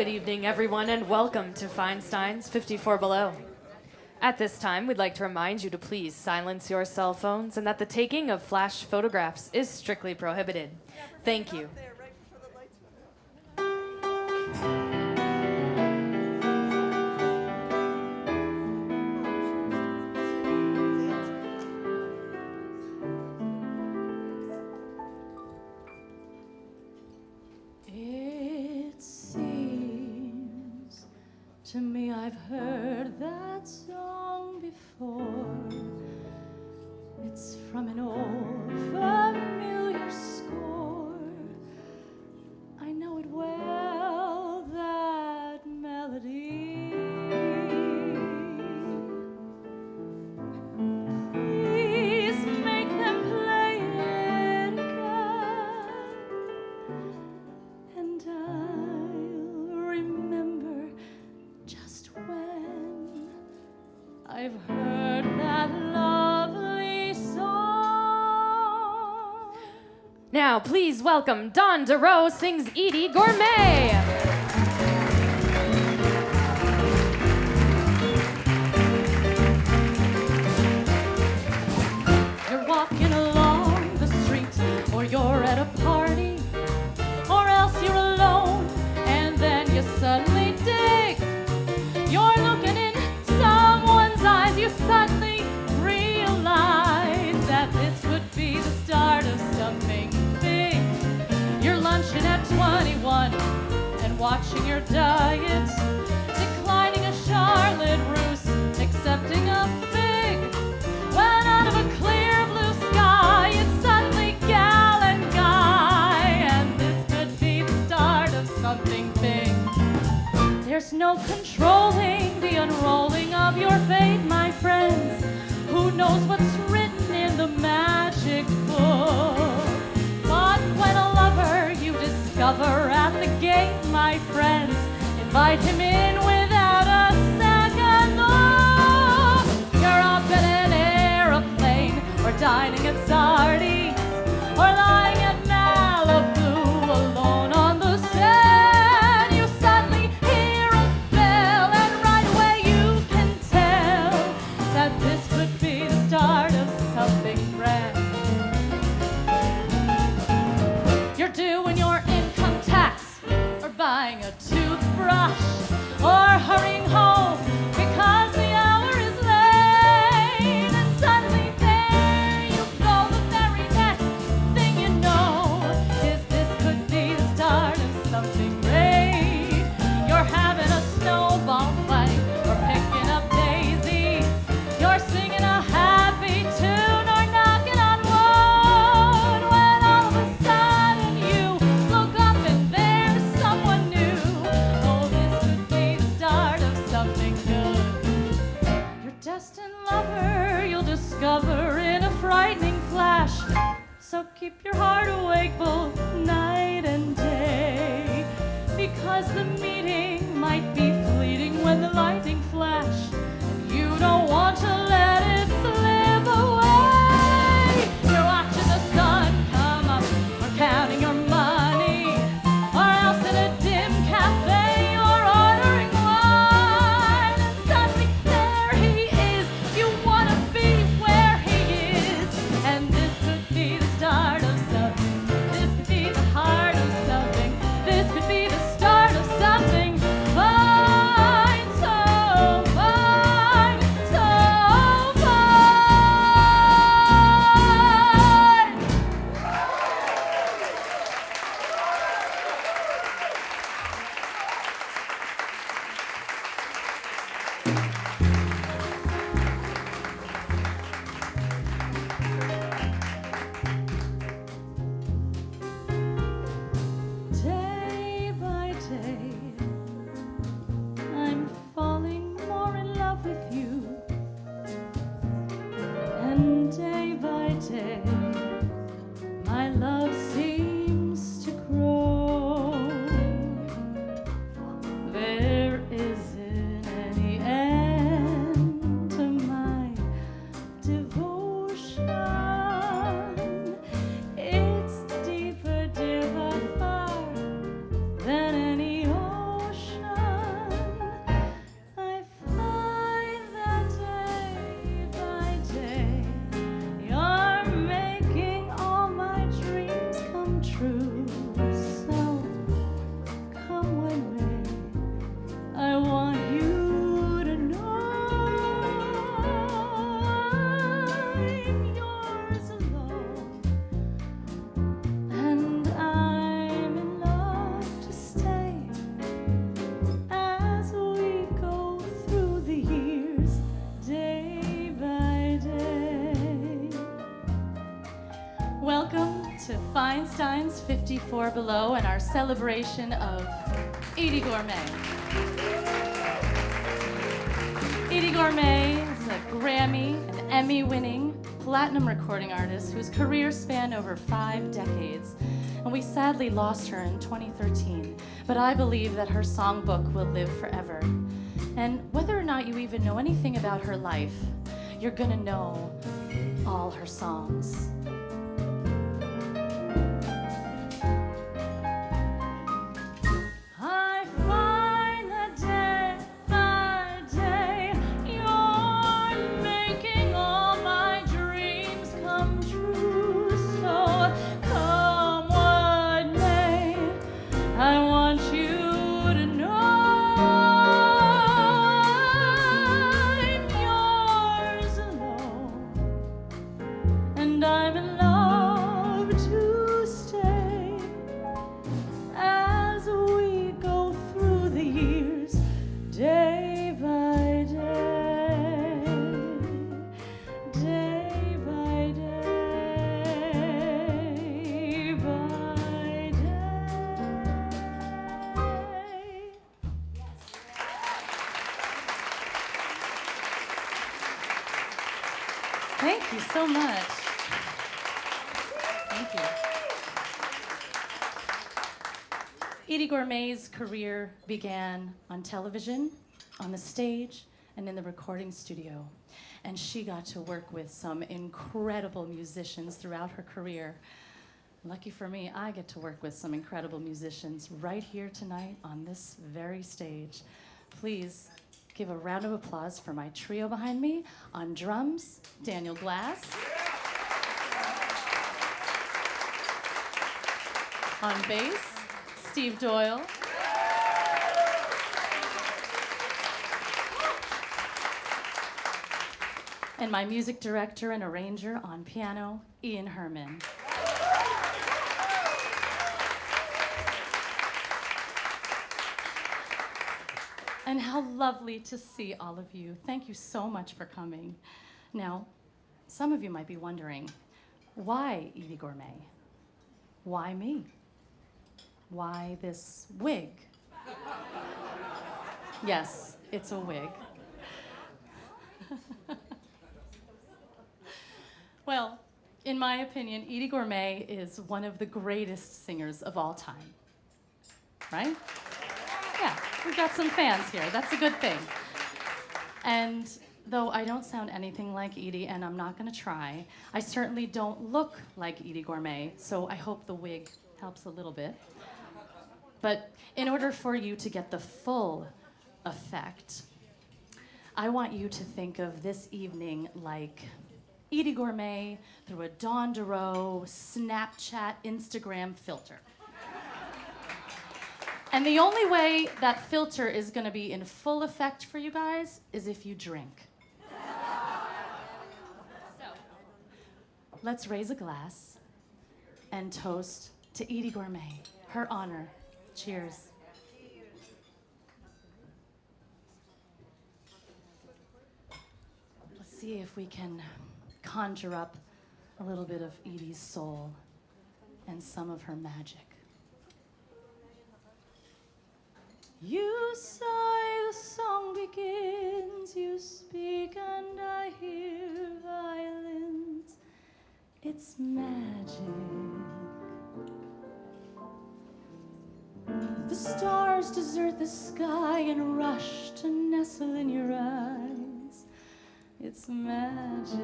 Good evening, everyone, and welcome to Feinstein's 54Below. At this time, we'd like to remind you to please silence your cell phones and that the taking of flash photographs is strictly prohibited. Thank you. It seems to me I've heard that song before. It's from an old familiar score. I know it well, that melody. Please make them play it again, and I'll remember just when I've heard that lovely song. Now, please welcome Don Derow sings Edie Gourmet. You're walking along the street, or you're at a party, or else you're alone, and then you suddenly dig. You're looking in someone's eyes, you suddenly realize that this could be the start of something big. You're lunching at 21 and watching your diet, declining a Charlotte Russe, accepting a fig. When out of a clear blue sky, it's suddenly gal and guy, and this could be the start of something big. There's no controlling the unrolling of your fate, my friends. Who knows what's written in the magic book? But when a lover you discover at the gate, my friends, invite him in without a second look. You're up in an aeroplane, or dining at Sardi's, or lying at Malibu alone on the sand. You suddenly hear a bell, and right away you can tell that this could be the start of something grand. You're doing your income tax, or buying a toothbrush, or hurrying home because the hour is late, and suddenly there you go. The very next thing you know is this could be the start of something great. You're having a snowball fight, or picking up daisies. You're singing a happy tune, or knocking on wood, when all of a sudden you look up and there's someone new. Oh, this could be the start of something good. Your destined lover you'll discover in a frightening flash. So keep your heart awake both night and day, because the meeting might be fleeting when the lightning flash, and you don't want to let it slip away. You're watching the sun come up, or counting your money, or else in a dim cafe you're ordering wine, and suddenly there he is. You want to be where he is, and this could be the start of something. This could be the heart of something. This could be the start of something fine, so fine, so fine. Day by day, I'm falling more in love with you, and day by day, my love seems to grow. There isn't any end Feinstein's 54 Below and our celebration of Edie Gourmet. Edie Gourmet is a Grammy and Emmy-winning platinum recording artist whose career spanned over 5 decades. And we sadly lost her in 2013, but I believe that her songbook will live forever. And whether or not you even know anything about her life, you're gonna know all her songs. I find that day by day you're making all my dreams come true. So come what may, I want you to know I'm yours alone, and I'm in love to stay as we go through the years, day by day, day by day, by day. Thank you so much. Thank you. Edie Gourmet's career began on television, on the stage, and in the recording studio. And she got to work with some incredible musicians throughout her career. Lucky for me, I get to work with some incredible musicians right here tonight on this very stage. Please give a round of applause for my trio behind me. On drums, Daniel Glass. On bass, Steve Doyle. And my music director and arranger on piano, Ian Herman. And how lovely to see all of you. Thank you so much for coming. Now, some of you might be wondering, why Edie Gourmet? Why me? Why this wig? Yes, it's a wig. Well, in my opinion, Edie Gourmet is one of the greatest singers of all time. Right? Yeah, we've got some fans here. That's a good thing. And though I don't sound anything like Edie, and I'm not gonna try, I certainly don't look like Edie Gourmet, so I hope the wig helps a little bit. But in order for you to get the full effect, I want you to think of this evening like Edie Gourmet through a Dawn Derow Snapchat Instagram filter. And the only way that filter is gonna be in full effect for you guys is if you drink. So, let's raise a glass and toast to Edie Gourmet, her honor. Cheers. Let's see if we can conjure up a little bit of Edie's soul and some of her magic. You sigh, the song begins, you speak and I hear violins. It's magic. The stars desert the sky and rush to nestle in your eyes. It's magic.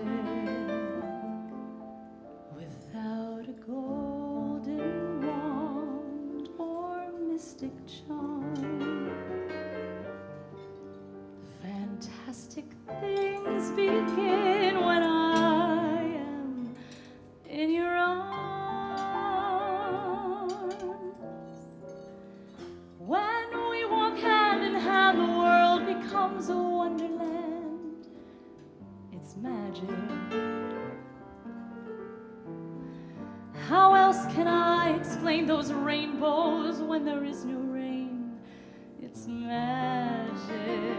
Without a golden wand or mystic charm, fantastic things begin when I am in your arms. When we walk hand in hand, the world becomes a wonderland. It's magic. How else can I explain those rainbows when there is no rain? It's magic.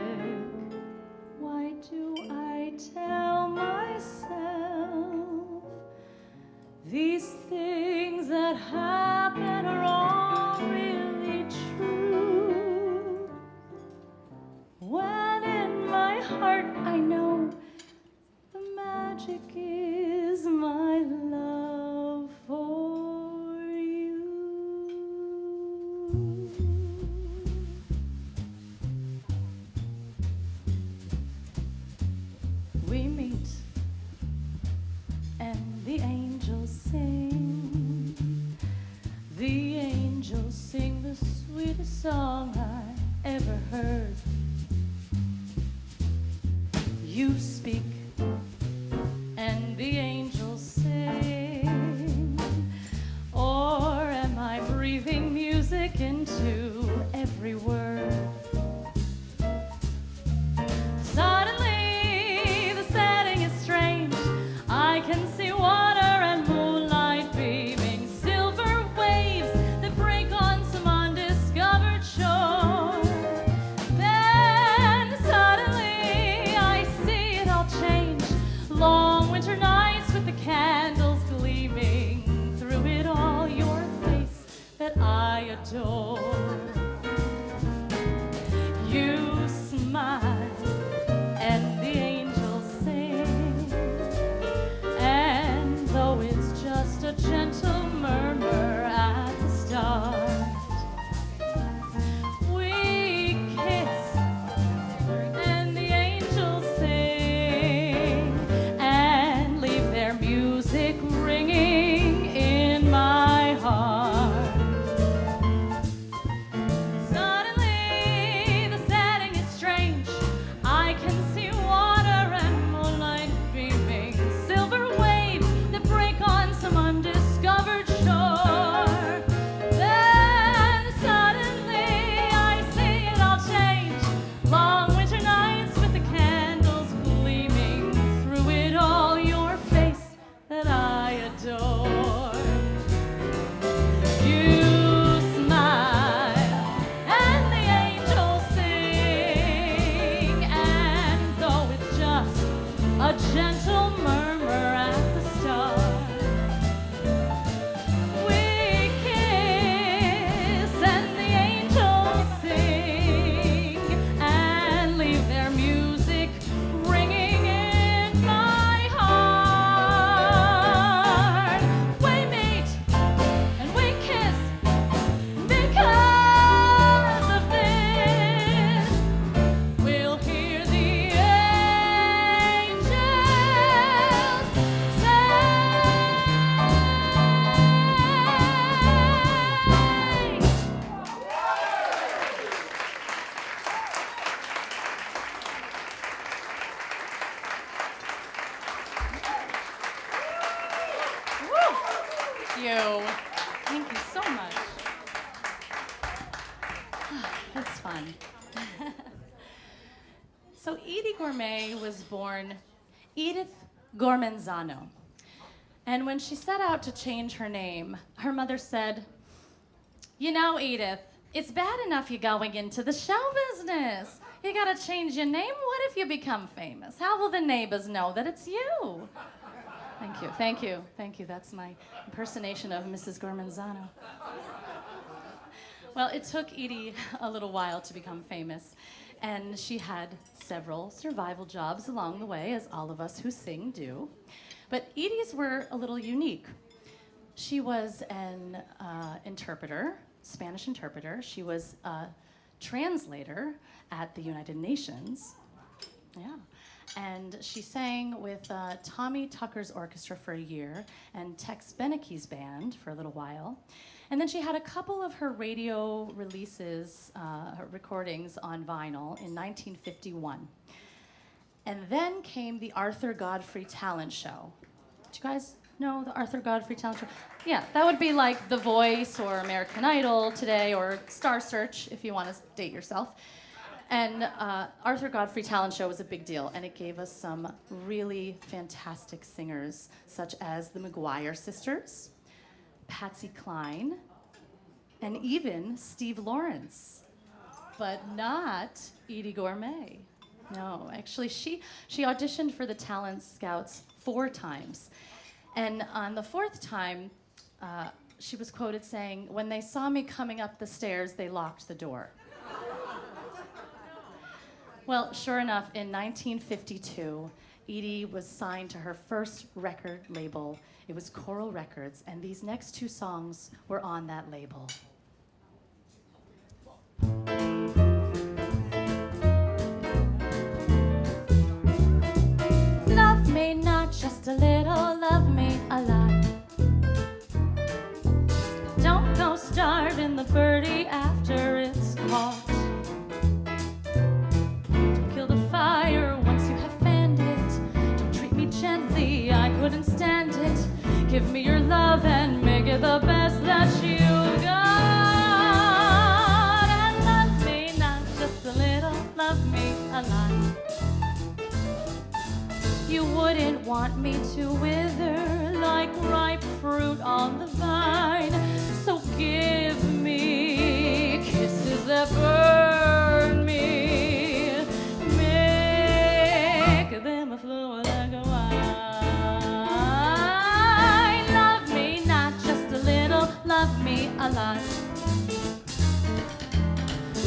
Why do I tell myself these things that happen heart I know the magic is my love for you. We meet and the angels sing. The angels sing the sweetest song I ever heard. You speak and the angels sing. Or am I breathing music into every word? Suddenly the setting is strange. I can see water and moonlight beaming, silver waves that break on some undiscovered shore. Then suddenly I see it all change. Long winter nights with the candles gleaming, through it all your face that I adore. You smile and the angels sing, and though it's just a gentle murmur at the start, we kiss and the angels sing and leave their music ringing in my heart. Suddenly the setting is strange. I can see water and moonlight beaming, silver waves that break on some undiscovered shore. Then suddenly I see it all change. Long winter nights with the candles gleaming, through it all your face that I adore. You smile and the angels sing, and though it's just a gentle murmur at the start, we kiss and the angels sing and leave their music ringing in my heart. We meet and we kiss because of this. We'll hear the angels Thank you. Thank you so much. That's fun. So Edie Gourmet was born Edith Gormanzano. And when she set out to change her name, her mother said, "You know, Edith, it's bad enough you going into the show business. You gotta change your name. What if you become famous? How will the neighbors know that it's you?" Thank you, thank you, thank you. That's my impersonation of Mrs. Gormanzano. Well, it took Edie a little while to become famous, and she had several survival jobs along the way, as all of us who sing do. But Edie's were a little unique. She was an interpreter, Spanish interpreter. She was a translator at the United Nations. Yeah. And she sang with Tommy Tucker's orchestra for a year and Tex Beneke's band for a little while. And then she had a couple of her radio releases, her recordings on vinyl in 1951. And then came the Arthur Godfrey Talent Show. Do you guys know the Arthur Godfrey Talent Show? Yeah, that would be like The Voice or American Idol today, or Star Search if you want to date yourself. And Arthur Godfrey Talent Show was a big deal, and it gave us some really fantastic singers, such as the McGuire sisters, Patsy Cline, and even Steve Lawrence, but not Edie Gourmet. No, actually, she auditioned for the Talent Scouts 4 times. And on the 4th time, she was quoted saying, "When they saw me coming up the stairs, they locked the door." Well, sure enough, in 1952, Edie was signed to her first record label. It was Coral Records, and these next two songs were on that label. Love me not just a little, love me a lot. Don't go starving the birdie after it's caught. Don't kill the fire once you have fanned it. Don't treat me gently, I couldn't stand it. Give me your love and make it the best that you got. And love me not just a little, love me a lot. You wouldn't want me to wither like ripe fruit on the vine. So give me kisses that burn me, make them flow like a wine. Love me not just a little, love me a lot.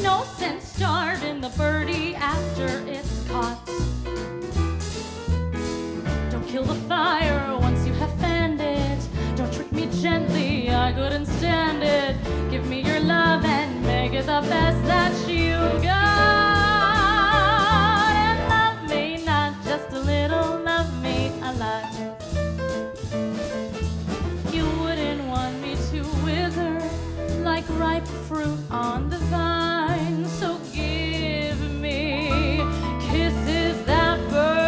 No sense starving the birdie after it's caught. Kill the fire once you have fanned it. Don't treat me gently, I couldn't stand it. Give me your love and make it the best that you got. And love me not just a little, love me a lot. You wouldn't want me to wither like ripe fruit on the vine. So give me kisses that burn.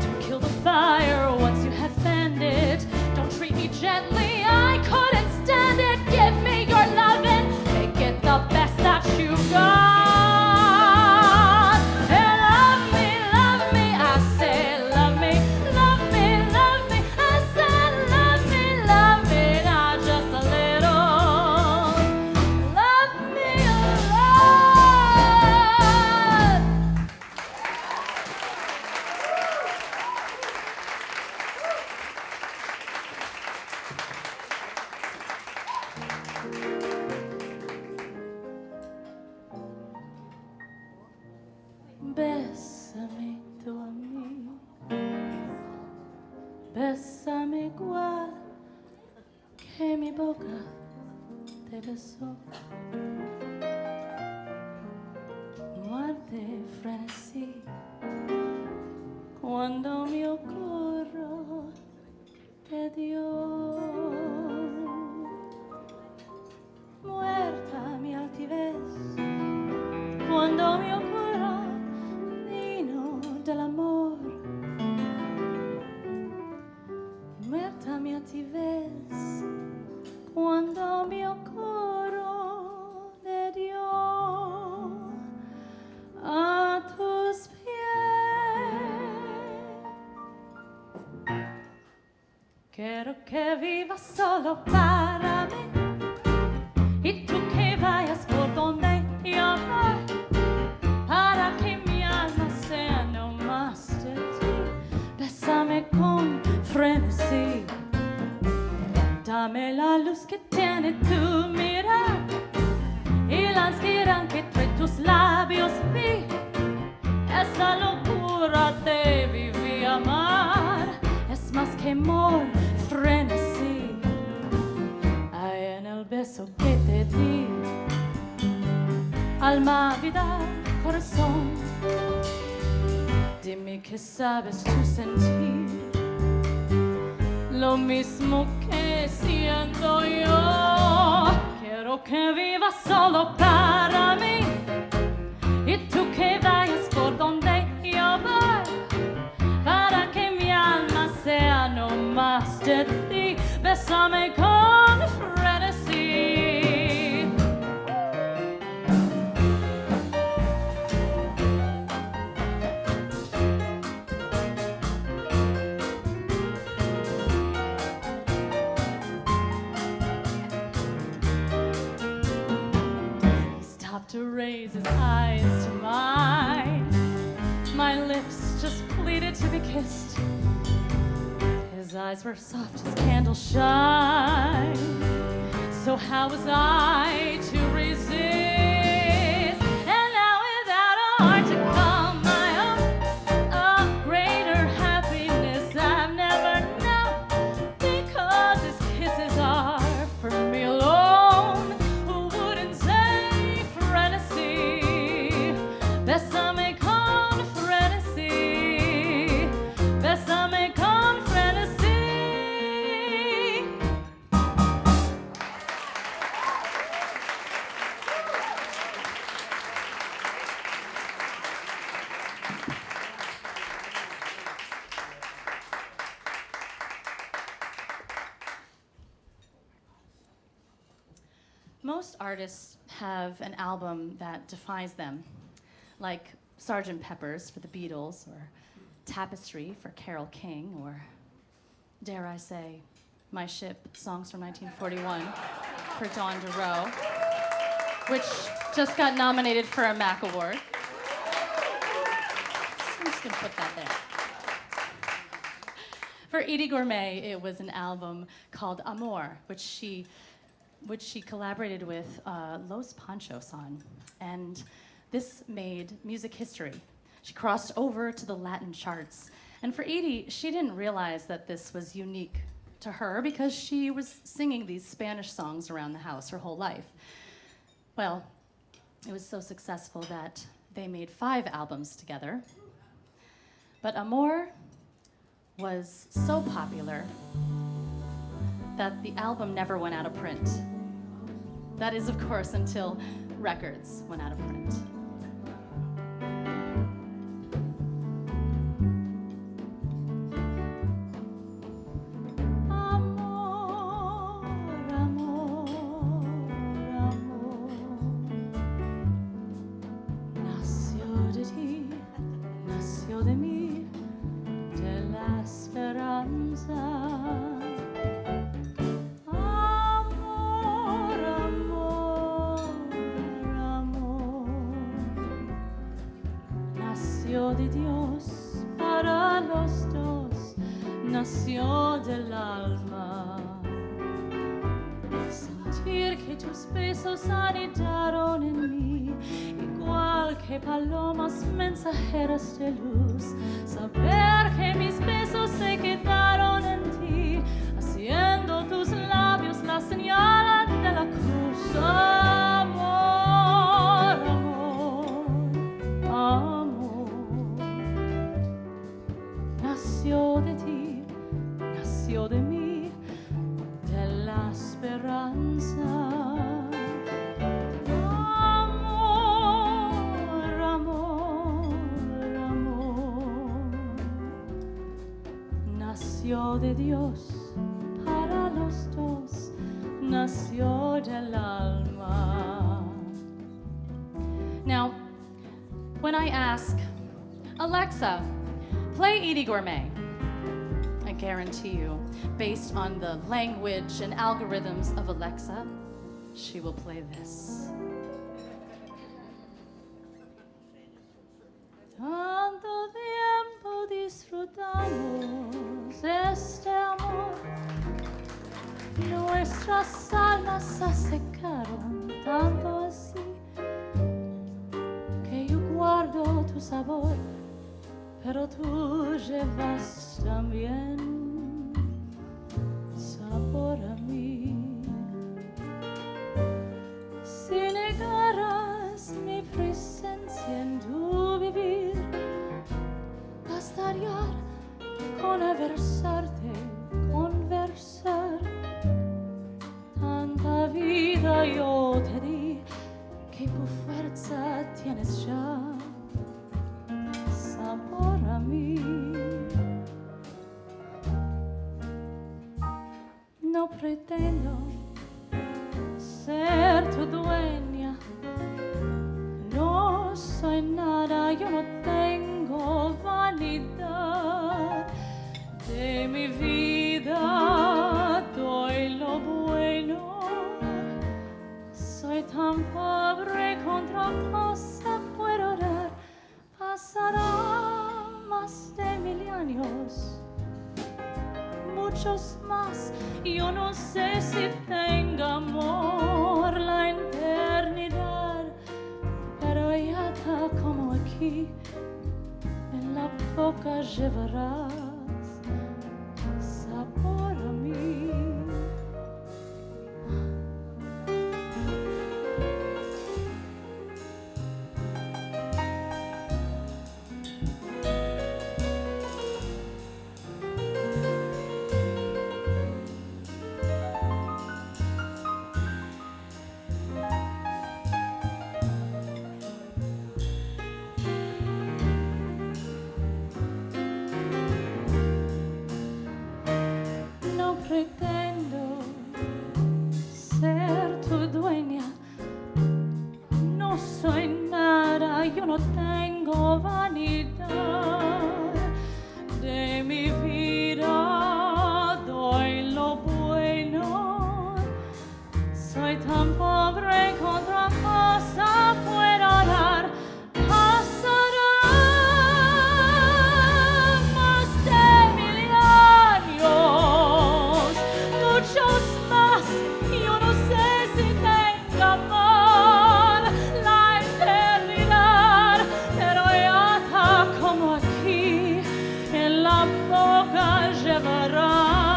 Don't kill the fire once you have fanned it. Don't treat me gently, I couldn't stand it. Give me your love and make it the best that you got. And love me, I say love me, love me, love me. I said love me, not just a little. Love me a lot. Bésame tú a mí, bésame igual que mi boca te besó. Muerte frenesí cuando mi ocurro te dio. Muerta mi altivez cuando mi ocurro del amor. Muerta mi altivez cuando mi coro te dio a tus pies. Quiero que vivas solo para mí y tú que vayas por donde yo voy, para que mi alma sea no más de ti. Bésame con frenesí, dame la luz que tiene tu mirar y la ansiedad que entre tus labios vi. Esa locura de vivir y amar es más que amor, frenesí. Hay en el beso que te di, alma, vida, corazón. Dime que sabes tú sentir lo mismo que siento yo. Quiero que vivas solo para mí y tú que vayas por donde yo voy, para que mi alma sea no más de ti. Bésame con frenesí. stopped to raise his eyes to mine. My lips just pleaded to be kissed. His eyes were soft as candle shine. So how was I to resist? And now without a heart to call my own, a greater happiness I've never known, because his kisses are for me alone. Who wouldn't say frenesí? Bésame con frenesí. Bésame con frenesí. Most artists have an album that defines them, like Sgt. Pepper's for the Beatles, or Tapestry for Carole King, or, dare I say, My Ship, Songs from 1941 for Dawn Derow, which just got nominated for a MAC Award. I'm just gonna put that there. For Edie Gourmet, it was an album called Amor, which she collaborated with Los Panchos on. And this made music history. She crossed over to the Latin charts. And for Edie, she didn't realize that this was unique to her because she was singing these Spanish songs around the house her whole life. Well, it was so successful that they made 5 albums together. But Amor was so popular that the album never went out of print. That is, of course, until records went out of print. Amor, amor, amor, nació de ti, nació de mí, de la esperanza. Nació de Dios para los dos, nació del alma. Sentir que tus besos anidaron en mí, igual que palomas mensajeras de luz. Saber que mis besos se quedaron en ti, haciendo tus labios la señal de la cruz. Amor, amor, amor. Nació de ti, nació de mí, de la esperanza. Amor, amor, amor. Nació de Dios para los dos, nació del alma. Now, when I ask, Alexa, play Edie Gourmet, I guarantee you, based on the language and algorithms of Alexa, she will play this. Tanto tiempo disfrutamos este amor, nuestras almas se secaron tanto así que yo guardo tu sabor, pero tú llevas también sabor a mí. Si negaras mi presencia en tu vivir, bastaría con abrazarte, conversar. Tanta vida yo te di que tu fuerza tienes ya sabor a mí. No pretendo ser tu dueña, no soy nada, yo no tengo vanidad. De mi vida doy lo bueno, Soy tan pobre, contra cosa puedo dar. Pasará más de 1000 años, muchos más. Yo no sé si tenga amor la eternidad, pero ya está como aquí, en la boca llevarás sabor a mí. No pretendo ser tu dueña, no soy nada, yo no tengo vanidad. De mi vida doy lo bueno, soy tan pobre, contra cosa puedo dar. Pasará más de 1000 años, muchos más. Yo no sé si tenga amor la eternidad, pero ya está como aquí, en la boca llevarás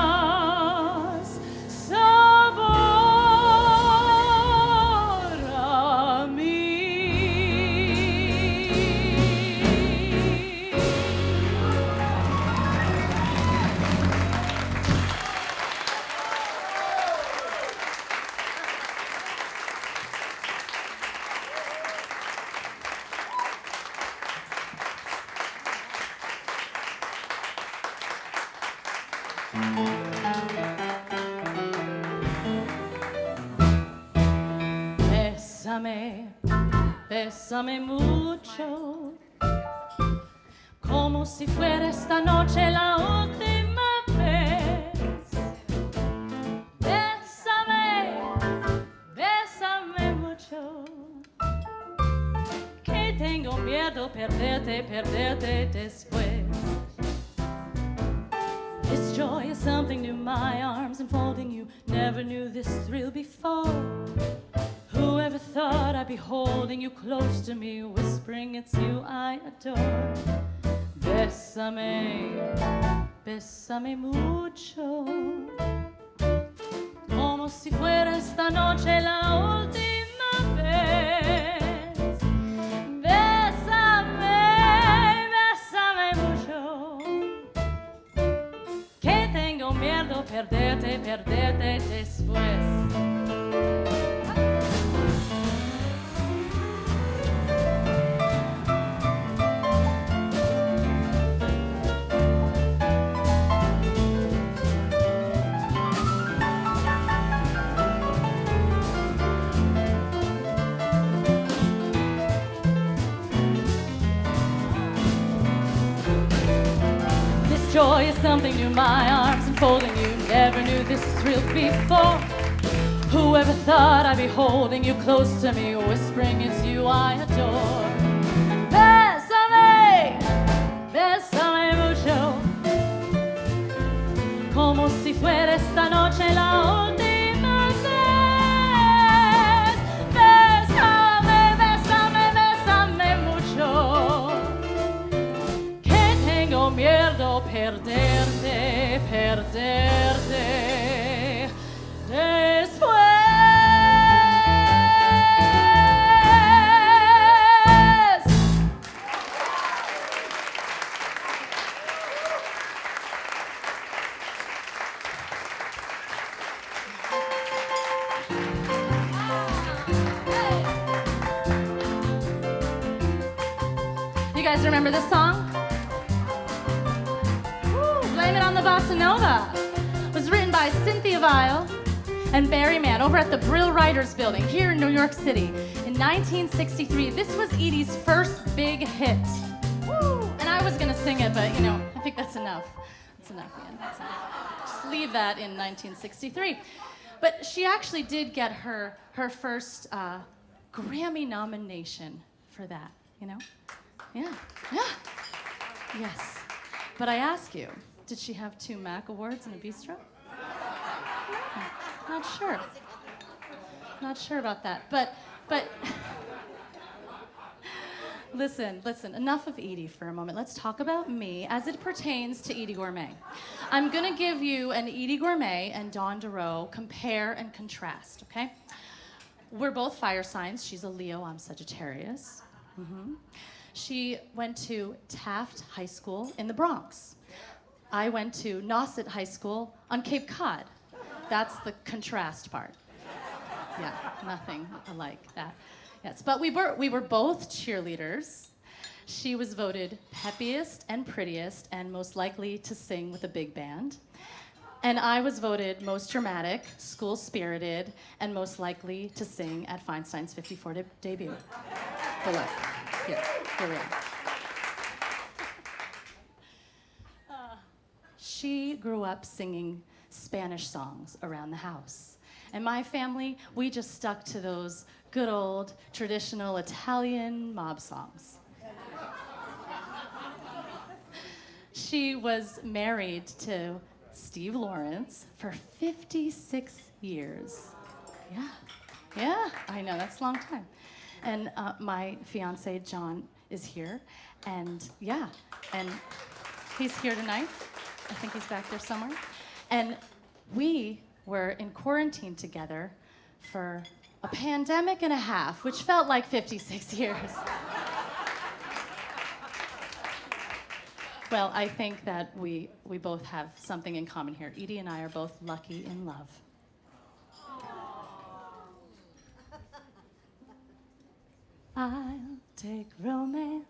sabor a mí. Bésame, bésame mucho, como si fuera esta noche la última vez. Bésame, bésame mucho, que tengo miedo perderte, perderte después. This joy is something new, my arms enfolding you. Never knew this thrill before. Whoever thought I'd be holding you close to me, whispering it's you I adore. Bésame, bésame mucho, como si fuera esta noche la última vez. Bésame, bésame mucho, que tengo miedo perderte, perderte después. Joy is something new, my arms enfolding you. Never knew this thrill before. Whoever thought I'd be holding you close to me, whispering it's you I adore. Bésame, bésame mucho, como si fuera esta noche la última vez. Bésame, bésame, bésame mucho, que tengo miedo perderte, perderte después. You guys remember this song? Blame It on the Bossa Nova. It was written by Cynthia Weil and Barry Mann over at the Brill Writers Building here in New York City in 1963. This was Edie's first big hit. Woo! And I was gonna sing it, but I think that's enough. That's enough, Ian. That's enough. Just leave that in 1963. But she actually did get her first Grammy nomination for that, you know? Yeah, yeah, yes. But I ask you, did she have 2 Mac Awards and a Bistro? No, not sure. Not sure about that. But listen, enough of Edie for a moment. Let's talk about me as it pertains to Edie Gourmet. I'm gonna give you an Edie Gourmet and Dawn Derow compare and contrast, okay? We're both fire signs. She's a Leo, I'm Sagittarius. She went to Taft High School in the Bronx. I went to Nauset High School on Cape Cod. That's the contrast part. Yeah, nothing like that. Yes, but we were both cheerleaders. She was voted peppiest and prettiest and most likely to sing with a big band. And I was voted most dramatic, school-spirited, and most likely to sing at Feinstein's 54 debut. But look, here we are. She grew up singing Spanish songs around the house. And my family, we just stuck to those good old traditional Italian mob songs. She was married to Steve Lawrence for 56 years. Yeah, I know, that's a long time. And my fiance, John, is here. And yeah, and he's here tonight. I think he's back there somewhere. And we were in quarantine together for a pandemic and a half, which felt like 56 years. Well, I think that we both have something in common here. Edie and I are both lucky in love. I'll take romance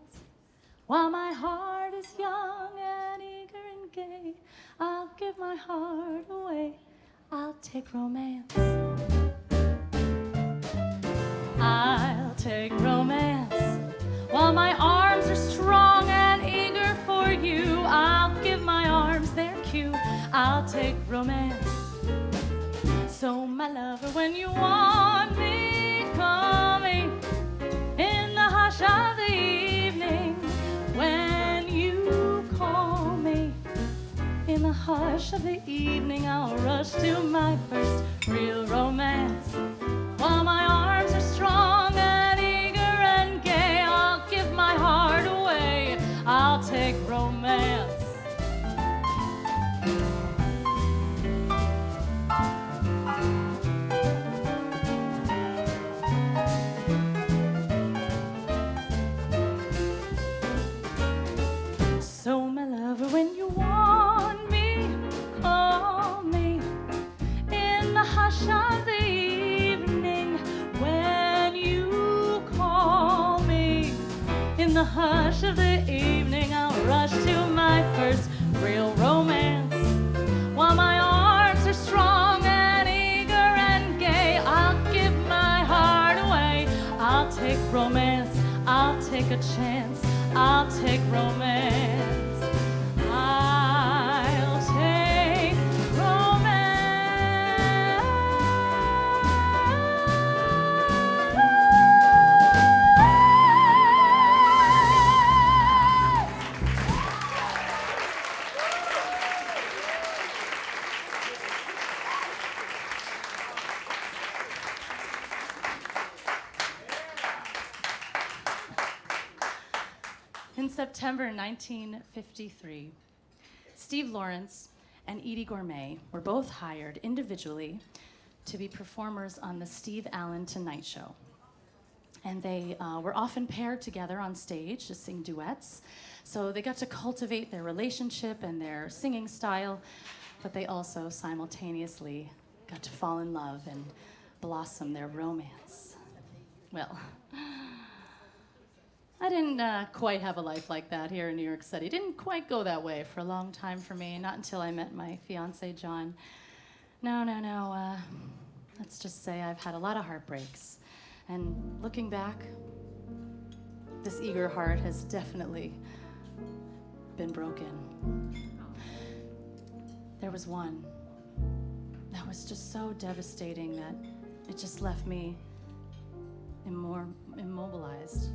while my heart is young and eager and gay. I'll give my heart away. I'll take romance. I'll take romance while my arms are strong and eager for you. I'll give my arms their cue. I'll take romance. So my lover, when you want me, call me in the hush of the evening. When you call me in the hush of the evening, I'll rush to my first real romance. While my arms are strong and eager and gay, I'll give my heart away. I'll take romance. So my lover, when you want me, call me in the hush of the evening. When you call me in the hush of the evening, I'll rush to my first real romance. While my arms are strong and eager and gay, I'll give my heart away. I'll take romance. I'll take a chance. I'll take romance. I'll take In September 1953, Steve Lawrence and Edie Gourmet were both hired individually to be performers on the Steve Allen Tonight Show. And they were often paired together on stage to sing duets. So they got to cultivate their relationship and their singing style, but they also simultaneously got to fall in love and blossom their romance. Well, I didn't quite have a life like that here in New York City. Didn't quite go that way for a long time for me, not until I met my fiance, John. No. Let's just say I've had a lot of heartbreaks. And looking back, this eager heart has definitely been broken. There was one that was just so devastating that it just left me immobilized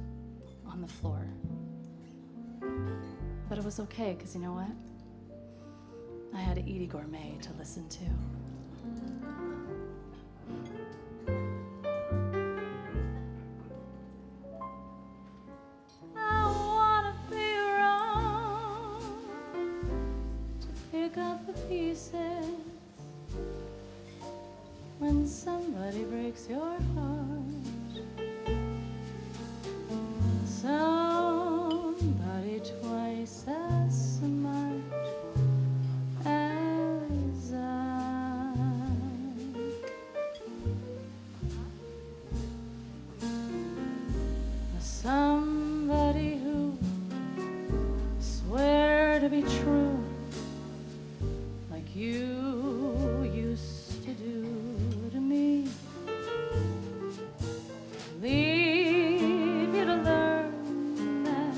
on the floor. But it was okay, because you know what? I had Edie Gourmet to listen to. I wanna be around to pick up the pieces when somebody breaks your heart. Somebody twice as much as I. Somebody who swear to be true like you used to do to me. Leave you to learn that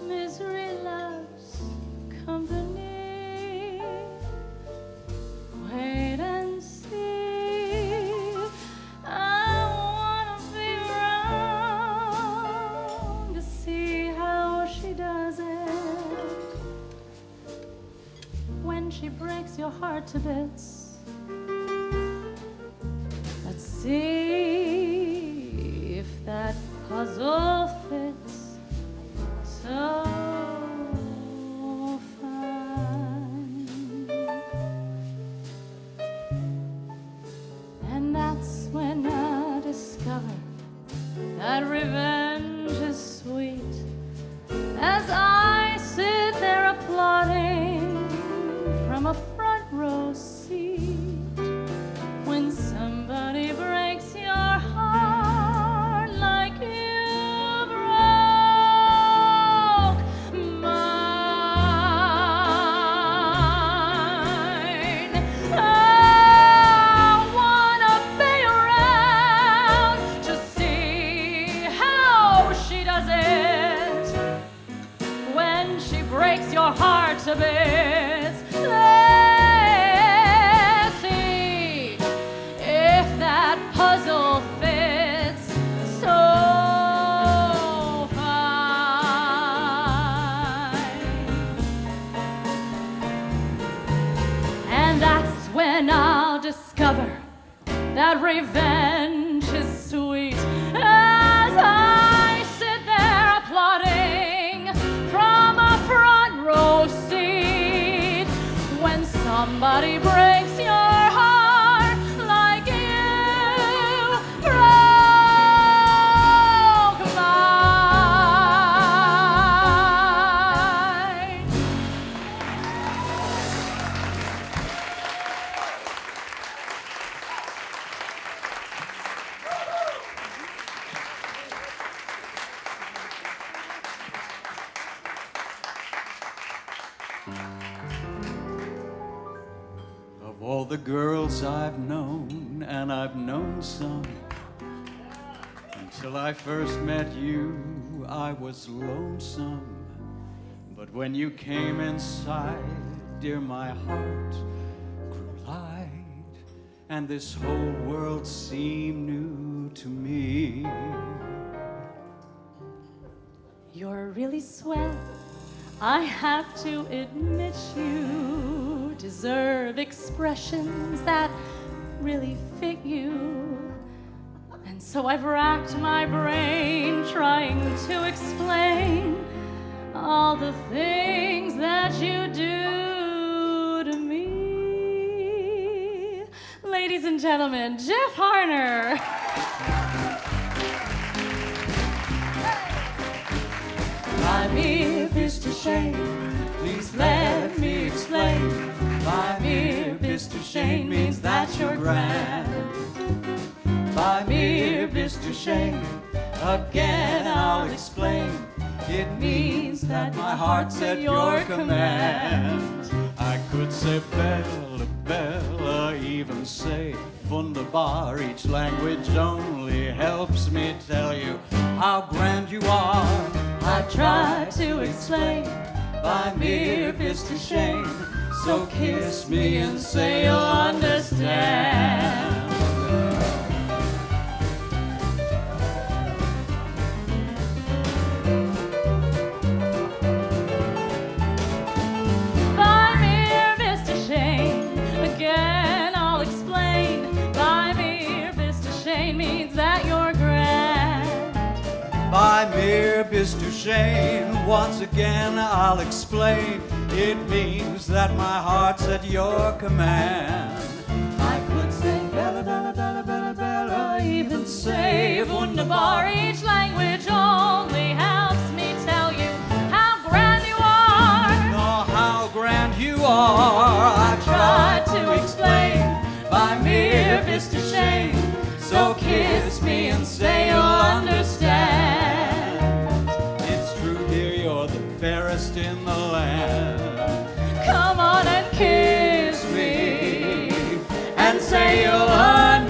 misery loves company. Wait and see. I wanna be around to see how she does it when she breaks your heart to bits. Let's see if that puzzle fits so fine. And that's when I discover that revenge is sweet as I sit there applauding from a front row seat. When somebody breaks your heart like you broke mine, I wanna be around to see how she does it when she breaks your heart to bits. Let's see if that puzzle fits so fine. And that's when I'll discover that revenge is sweet as I sit there applauding from a front row seat when somebody breaks your heart like you broke mine. Of all the girls I've known, and I've known some, until I first met you, I was lonesome. But when you came inside, dear, my heart grew light, and this whole world seemed new to me. You're really swell. I have to admit you deserve expressions that really fit you. And so I've racked my brain trying to explain all the things that you do to me. Ladies and gentlemen, Jeff Harner. My mere Mr. Shane, please let me explain. My mere Mr. Shane means that you're grand. My mere Mr. Shane, again I'll explain. It means that my heart's at your command. I could say Bella, Bella, even say wunderbar. Each language only helps me tell you how grand you are. I try to explain by mere Mr. Shane. So kiss me and say you'll understand. By mere Mr. Shane, again I'll explain. By mere Mr. Shane means that you're grand. By mere Mr. Shane, once again I'll explain. It means that my heart's at your command. I could say Bella, Bella, Bella, Bella, Bella, even say Wunderbar, each language only helps me tell you how grand you are. know how grand you are. I tried to explain by mere Mr. Shane. So kiss me and say you'll understand. It's true, dear, you're the fairest in the land. Come on and kiss me And say you'll understand.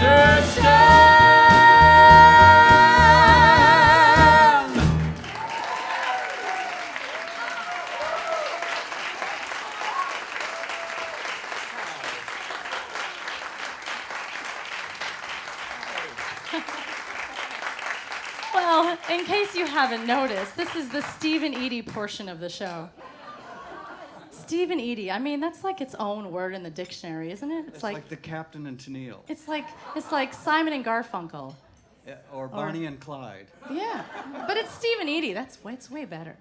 Well, in case you haven't noticed, this is the Stephen Eady portion of the show. Stephen Eady, I mean, that's like its own word in the dictionary, isn't it? It's like the Captain and Tennille. it's like Simon and Garfunkel. Yeah, or Bonnie and Clyde. Yeah, but it's Stephen Eady. It's way better.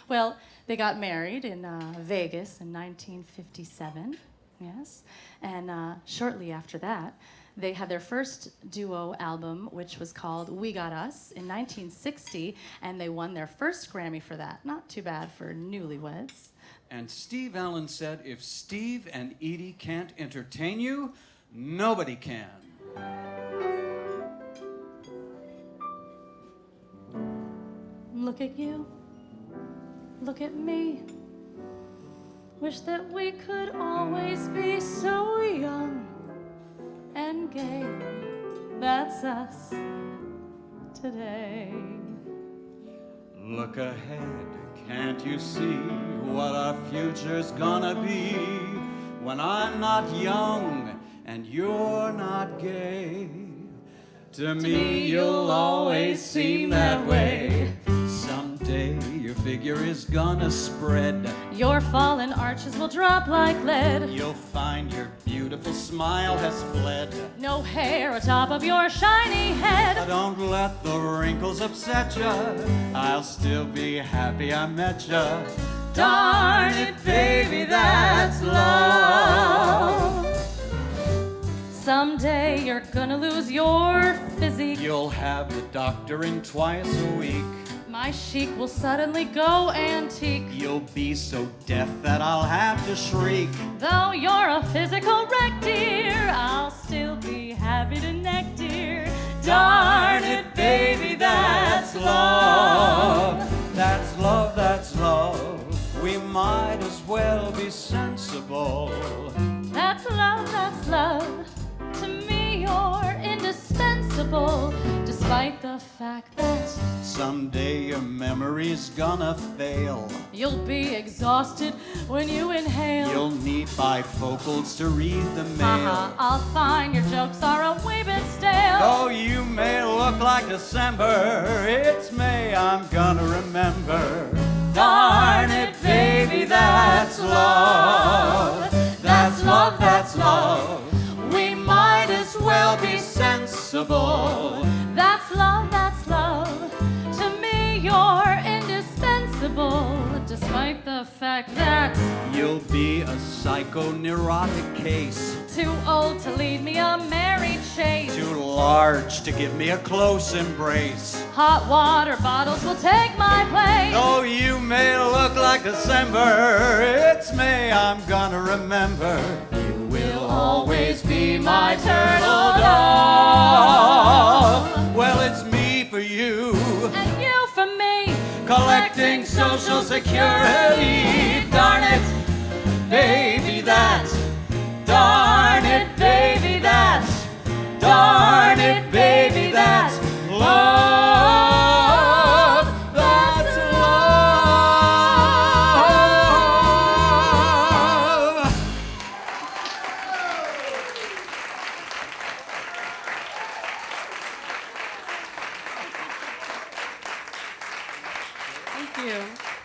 Well, they got married in Vegas in 1957. Yes, and shortly after that, they had their first duo album, which was called We Got Us, in 1960, and they won their first Grammy for that. Not too bad for newlyweds. And Steve Allen said, if Steve and Edie can't entertain you, nobody can. Look at you, look at me. Wish that we could always be so young and gay. That's us today. Look ahead, can't you see what our future's gonna be when I'm not young and you're not gay? To me, you'll always seem that way. Someday your figure is gonna spread. Your fallen arches will drop like lead. You'll find your beautiful smile has fled. No hair atop of your shiny head. Don't let the wrinkles upset ya. I'll still be happy I met ya. Darn it, baby, that's love. Someday you're gonna lose your physique. You'll have the doctor in twice a week. My chic will suddenly go antique. You'll be so deaf that I'll have to shriek. Though you're a physical wreck, dear, I'll still be happy to neck, dear. Darn it, baby, that's love. That's love, that's love. We might as well be sensible. That's love, that's love. To me, you're indispensable, despite the fact that someday your memory's gonna fail. you'll be exhausted when you inhale. You'll need bifocals to read the mail. I'll find your jokes are a wee bit stale. Though you may look like December, it's May I'm gonna remember. Darn it, baby, that's love. That's love, that's love. We might as well be sensible. That's love, that's love. To me, you're indispensable, despite the fact that You'll be a psychoneurotic case. too old to lead me a merry chase. Too large to give me a close embrace. Hot water bottles will take my place. Though you may look like December, it's May I'm gonna remember. You will always be my turtle dove. Well, it's me for you, And you for me, collecting Social Security. Darn it, baby, that's. Darn it, baby, that's. Darn it, baby, that's love. That's love. you.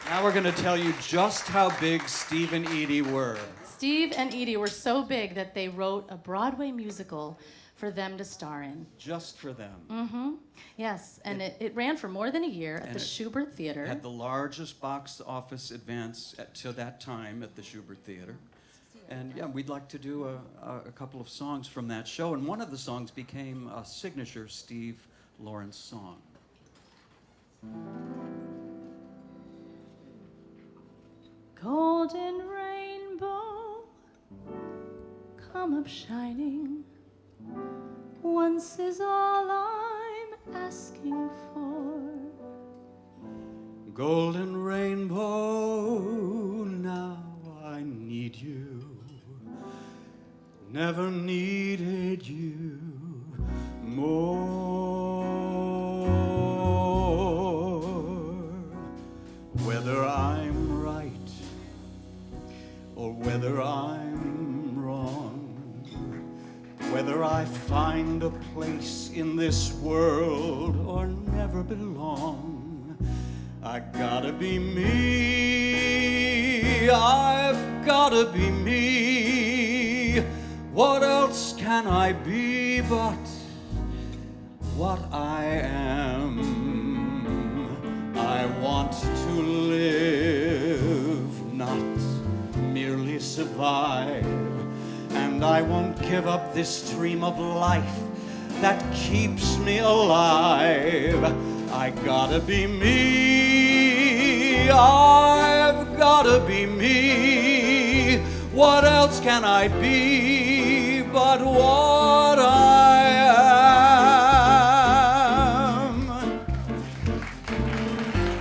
Now we're going to tell you just how big Steve and Edie were. Steve and Edie were so big that they wrote a Broadway musical for them to star in. Just for them. Mm-hmm. Yes, and it ran for more than a year at the Schubert Theater. Had the largest box office advance to that time at the Schubert Theater. And yeah, we'd like to do a couple of songs from that show. And one of the songs became a signature Steve Lawrence song. Golden rainbow, come up shining. Once is all I'm asking for. Golden rainbow, now I need you. Never needed you more. Whether I'm right or whether I'm wrong, whether I find a place in this world or never belong, I gotta be me, I've gotta be me. What else can I be but what I am? I want to live, not merely survive. And I won't give up this dream of life that keeps me alive. I gotta be me, I've gotta be me. What else can I be but what I am?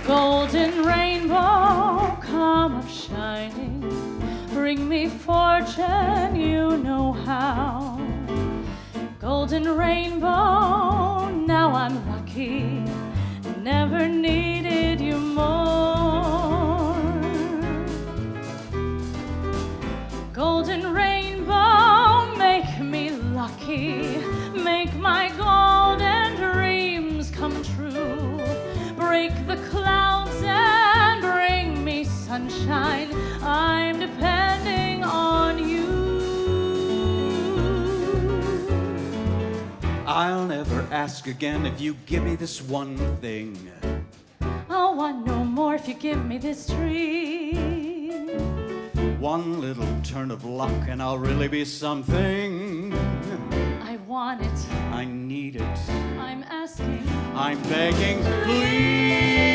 Golden rainbow, come up shining. Bring me fortune, you know how. Golden rainbow, now I'm lucky. Never needed you more. Golden rainbow, make me lucky. Make my golden dreams come true. Break the clouds and bring me sunshine. I'm depending on you. I'll never ask again if you give me this one thing. I'll want no more if you give me this tree. One little turn of luck and I'll really be something. I want it. I need it. I'm asking. I'm begging, please.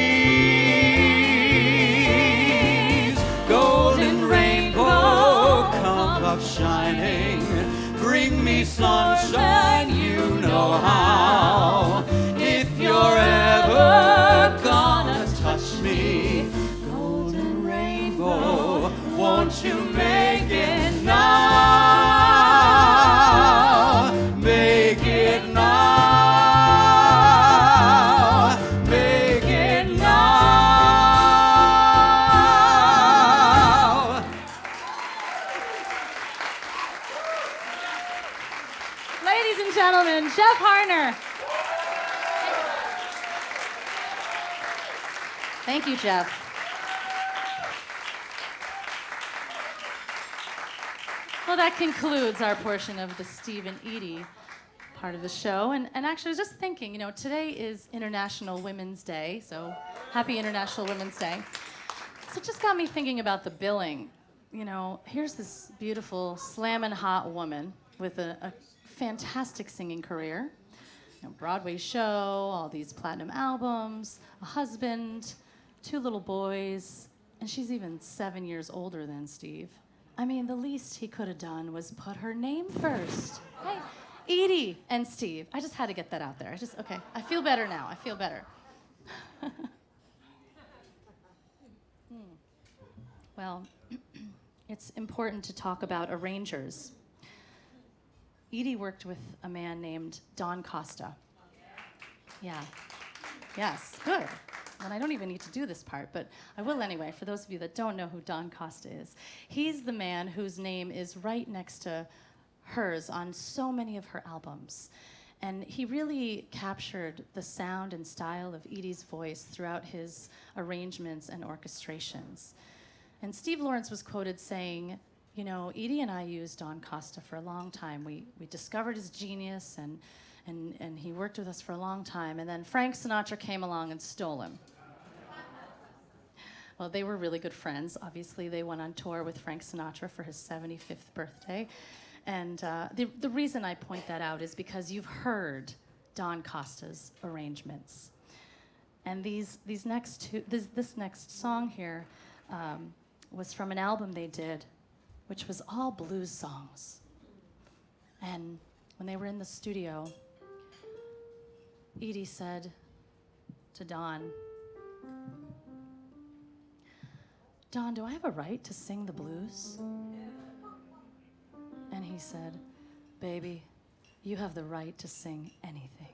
Golden rainbow, come up shining. Bring me sunshine, you know how. If you're ever gonna touch me, golden rainbow, won't you make it now? Make it now. Make it now. Ladies and gentlemen, Jeff Harner. Thank you, Jeff. Well, that concludes our portion of the Steve and Edie part of the show. And actually, I was just thinking, you know, today is International Women's Day, so happy International Women's Day. So it just got me thinking about the billing. You know, here's this beautiful, slammin' hot woman with a fantastic singing career, you know, Broadway show, all these platinum albums, a husband, 2 little boys, and she's even 7 years older than Steve. I mean, the least he could have done was put her name first. Hey, Edie and Steve. I just had to get that out there. Okay, I feel better now. I feel better. Well, it's important to talk about arrangers. Edie worked with a man named Don Costa. Yeah. Yes, good. And I don't even need to do this part, but I will anyway, for those of you that don't know who Don Costa is. He's the man whose name is right next to hers on so many of her albums. And he really captured the sound and style of Edie's voice throughout his arrangements and orchestrations. And Steve Lawrence was quoted saying, you know, Edie and I used Don Costa for a long time. We discovered his genius, and he worked with us for a long time. And then Frank Sinatra came along and stole him. Well, they were really good friends. Obviously, they went on tour with Frank Sinatra for his 75th birthday. And the reason I point that out is because you've heard Don Costa's arrangements. And this next song here was from an album they did, which was all blues songs. And when they were in the studio, Edie said to Don, "Don, do I have a right to sing the blues?" And he said, "Baby, you have the right to sing anything."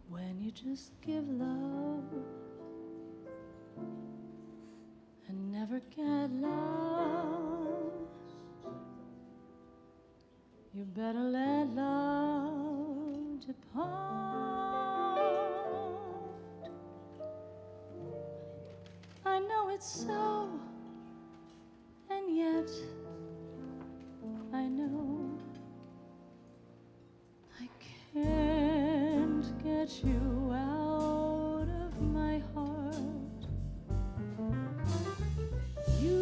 When you just give love and never get lost, you better let love depart. I know it's so, and yet I know I can't get you out of my heart. You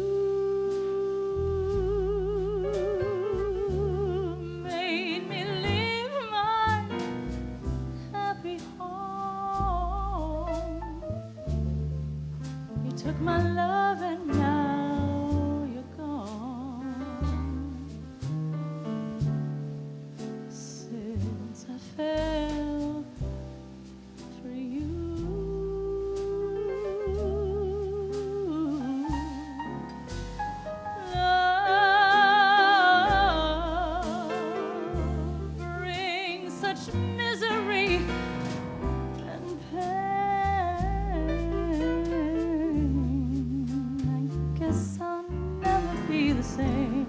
made me leave my happy home. You took my love and now you're gone. Since I fell for you, love brings such misery and pain. I guess I'll never be the same.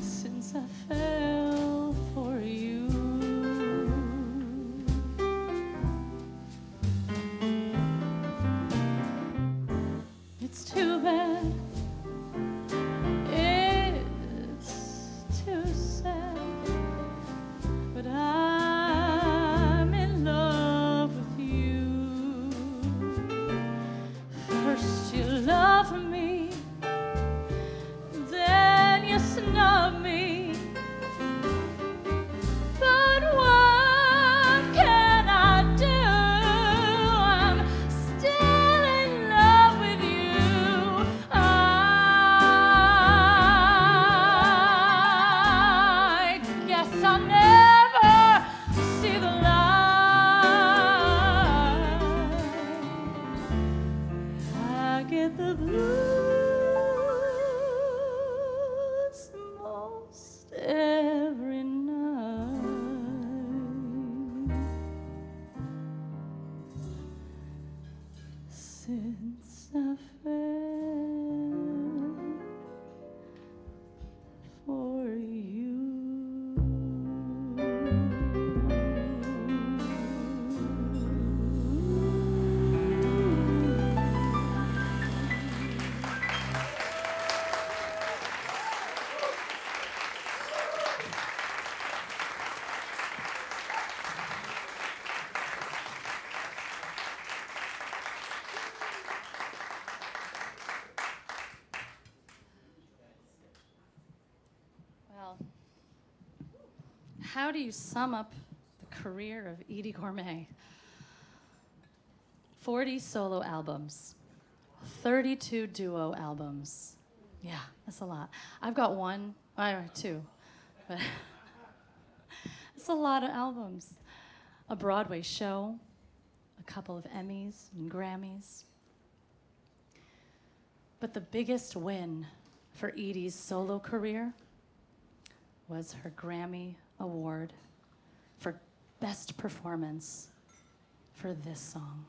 Since I fell for you. It's too bad. It's too sad. But I'm in love with you. First you love me, then you snub me. But what can I do? I'm still in love with you. I guess I'll never see the light. I get the blues most every night. Since I fell for you. Well, how do you sum up the career of Edie Gourmet? 40 solo albums, 32 duo albums. Yeah, that's a lot. I've got one, two, but it's a lot of albums. A Broadway show, a couple of Emmys and Grammys. But the biggest win for Edie's solo career was her Grammy Award for Best Performance for this song.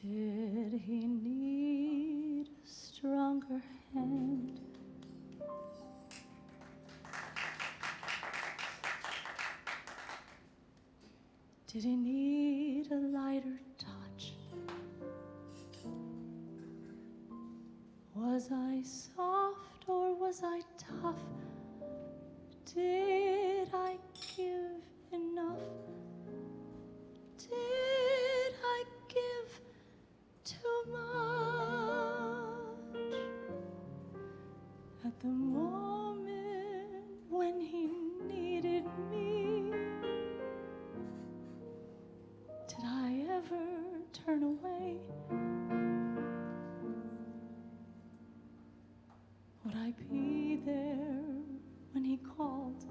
Did he need a stronger hand? Did he need a lighter touch? Was I soft or was I tough? Did I give enough? Did I give too much? At the moment when he needed me, did I ever turn away? Would I be there when he called?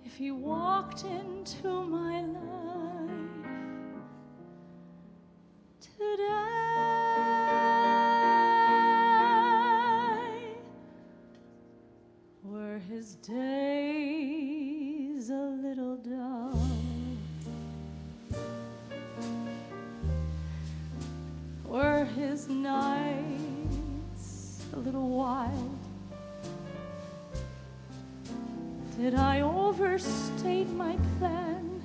If he walked into my life today? Were his days a little dull? Were his nights a little wild? Did I overstate my plan?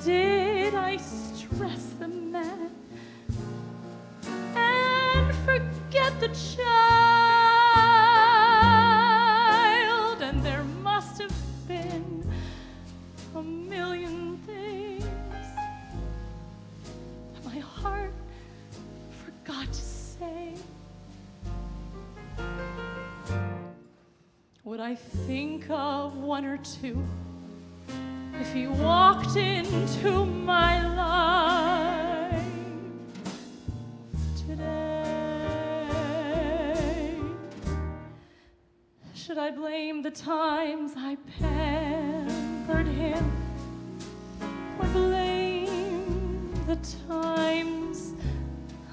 Did I stress the man and forget the child? And there must have been a million things that my heart forgot to say. Would I think of one or two if he walked into my life today? Should I blame the times I pampered him, or blame the times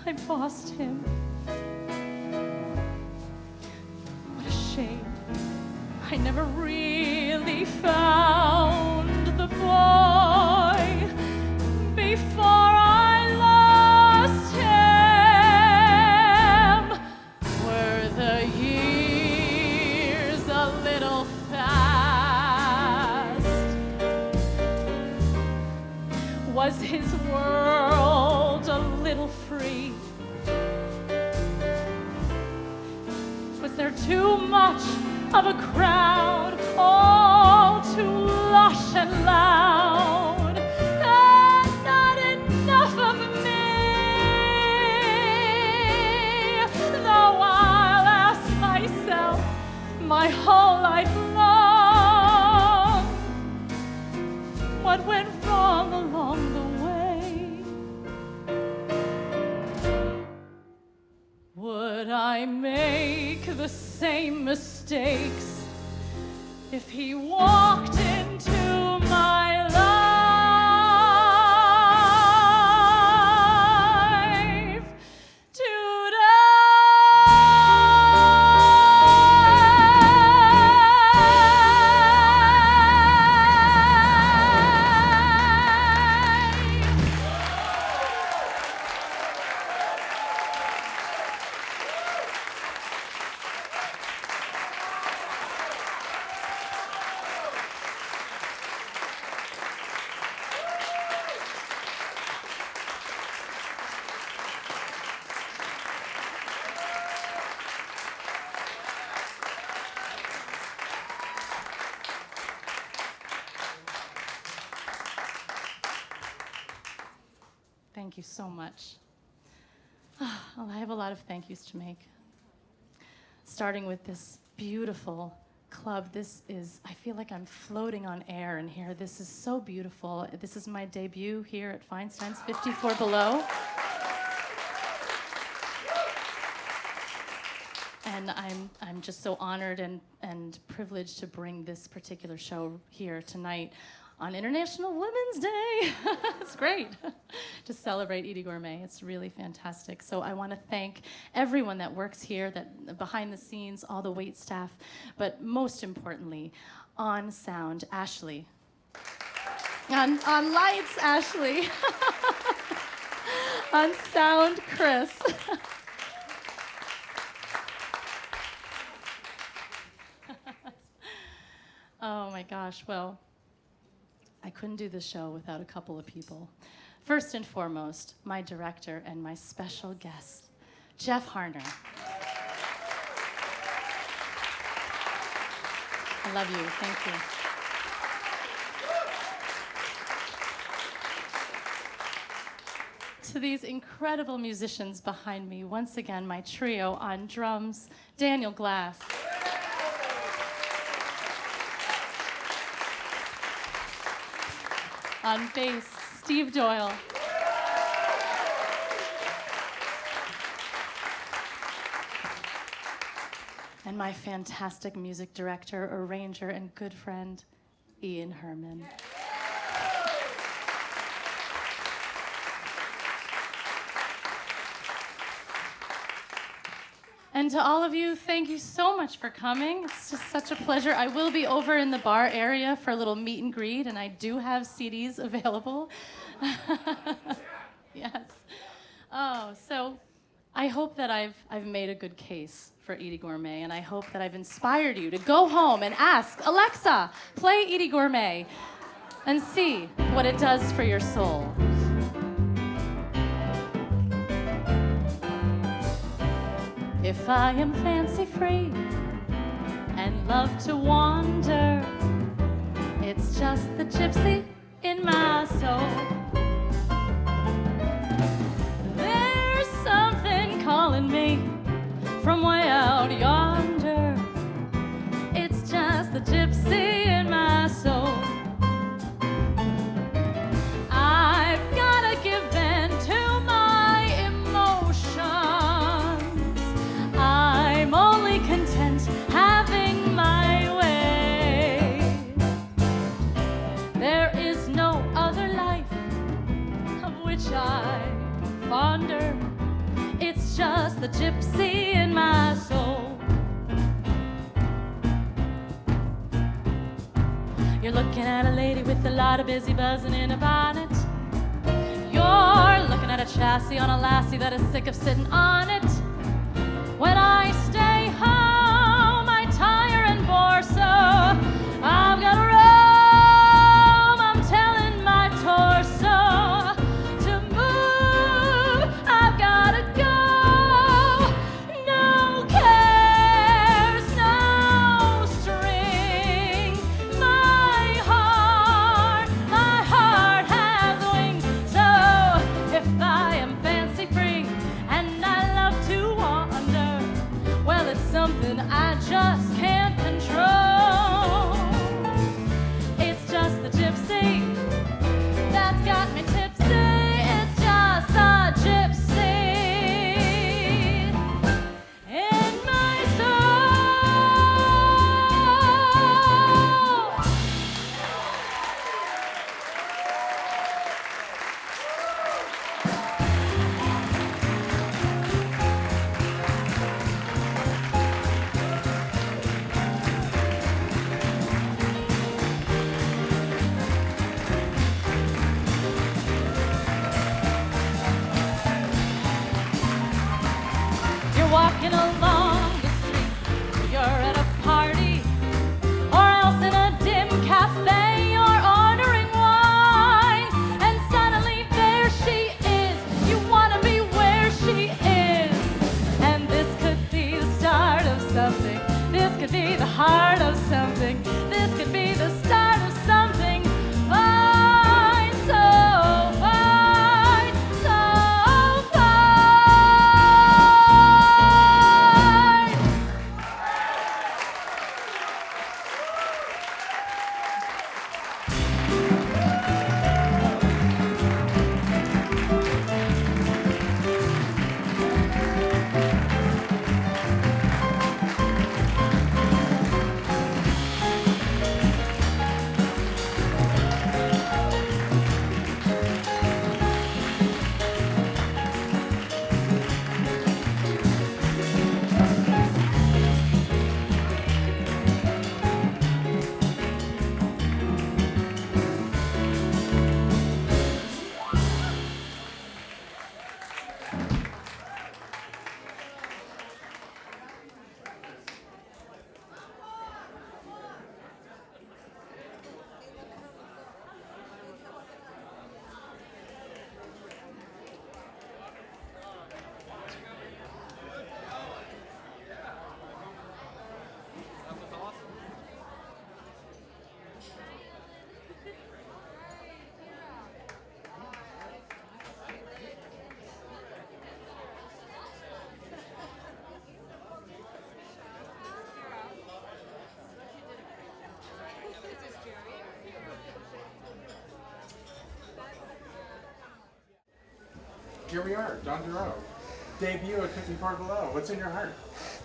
I bossed him? What a shame I never really found the boy before I lost him. Were the years a little fast? Was his world a little free? Was there too much of a crowd, all too lush and loud, and not enough of me? Though I'll ask myself my whole life long, what went wrong along the way? Would I make the same mistakes if he walked into my life today? Thank you so much. Well, I have a lot of thank yous to make. Starting with this beautiful club. This is, I feel like I'm floating on air in here. This is so beautiful. This is my debut here at Feinstein's 54Below. And I'm just so honored and privileged to bring this particular show here tonight. on International Women's Day. It's great to celebrate Edie Gourmet. It's really fantastic. So I want to thank everyone that works here, that behind the scenes, all the wait staff, but most importantly, on sound, Ashley. On lights, Ashley. On sound, Chris. Oh my gosh, well, I couldn't do this show without a couple of people. First and foremost, my director and my special guest, Jeff Harner. I love you, thank you. To these incredible musicians behind me, once again, my trio on drums, Daniel Glass. On bass, Steve Doyle. And my fantastic music director, arranger, and good friend, Ian Herman. And to all of you, thank you so much for coming. It's just such a pleasure. I will be over in the bar area for a little meet and greet, and I do have CDs available. Yes. Oh, so I hope that I've made a good case for Edie Gourmet, and I hope that I've inspired you to go home and ask, Alexa, play Edie Gourmet, and see what it does for your soul. If I am fancy-free and love to wander, it's just the gypsy in my soul. There's something calling me from way out yonder. It's just the gypsy in my soul. I've gotta give in to my emotions. I'm only content having my way. There is no other life of which I'm fonder. It's just the gypsy in my soul. You're looking at a lady with a lot of busy buzzing in a bonnet. You're looking at a chassis on a lassie that is sick of sitting on it. When I stay home, I tire and Bossa. I've got to roam, I'm telling my torso to move. I've got to go. No cares, no strings. My heart has wings. So if I am fancy free and I love to wander, well, it's something I just can't control. It's just the gypsy that's got me tipsy. It's just the gypsy in my soul. You're walking along the street, you're at a party, or else in a dim cafe, you're ordering wine, and suddenly there she is. You want to be where she is, and this could be the start of something. This could be the heart of something. This could be the start of something fine, so fine, so fine. Here we are, Don Derow. Debut at 54Below. What's in your heart?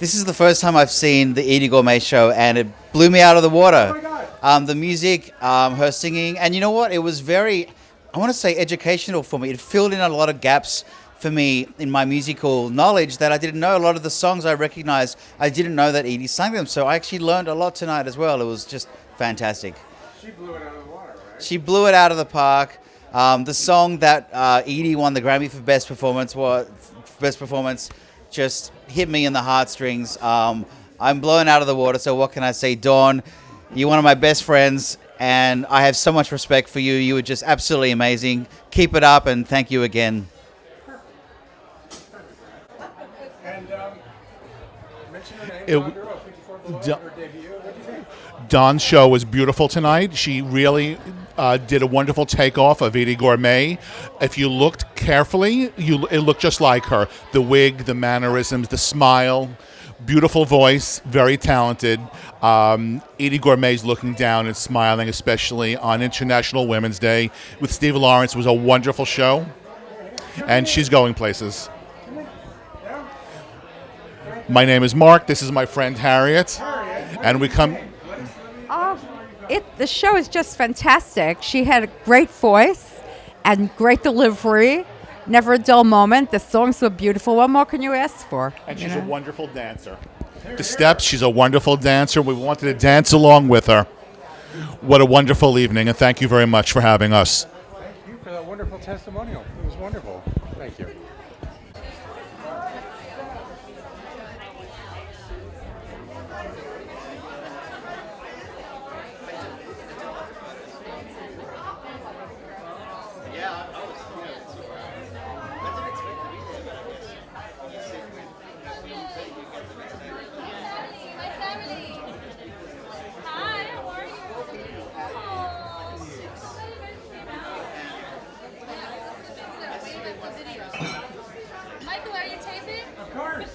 This is the first time I've seen the Edie Gourmet show, and it blew me out of the water. Oh my God. The music, her singing, and you know what? It was very, I want to say, educational for me. It filled in a lot of gaps for me in my musical knowledge that I didn't know. A lot of the songs I recognized, I didn't know that Edie sang them. So I actually learned a lot tonight as well. It was just fantastic. She blew it out of the water, right? She blew it out of the park. The song that Edie won the Grammy for Best Performance just hit me in the heartstrings. I'm blown out of the water, so what can I say? Dawn, you're one of my best friends, and I have so much respect for you. You were just absolutely amazing. Keep it up, and thank you again. And mention her name, Don Derow, 54Below, her debut. What do you think? Dawn's show was beautiful tonight. She really did a wonderful takeoff of Edie Gourmet. If you looked carefully, it looked just like her. The wig, the mannerisms, the smile, beautiful voice, very talented. Edie Gourmet's looking down and smiling, especially on International Women's Day with Steve Lawrence. It was a wonderful show, and she's going places. My name is Mark. This is my friend Harriet, and we come. The show is just fantastic. She had a great voice and great delivery. Never a dull moment. The songs were beautiful. What more can you ask for? And she's a wonderful dancer. The steps, she's a wonderful dancer. We wanted to dance along with her. What a wonderful evening, and thank you very much for having us. Thank you for that wonderful testimonial. It was wonderful. Thank you. Michael, are you taping? Of course.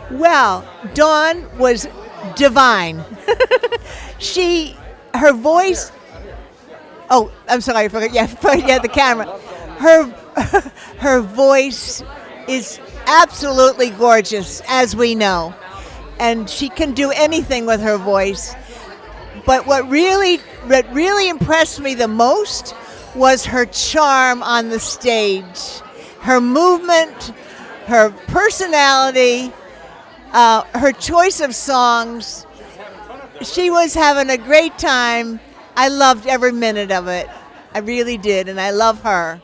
Well, Dawn was divine. Her voice. Oh, I'm sorry, I forgot. Yeah, the camera. Her voice is absolutely gorgeous, as we know, and she can do anything with her voice. But what really impressed me the most was her charm on the stage, her movement, her personality. Her choice of songs, she was having a great time. I loved every minute of it. I really did, and I love her.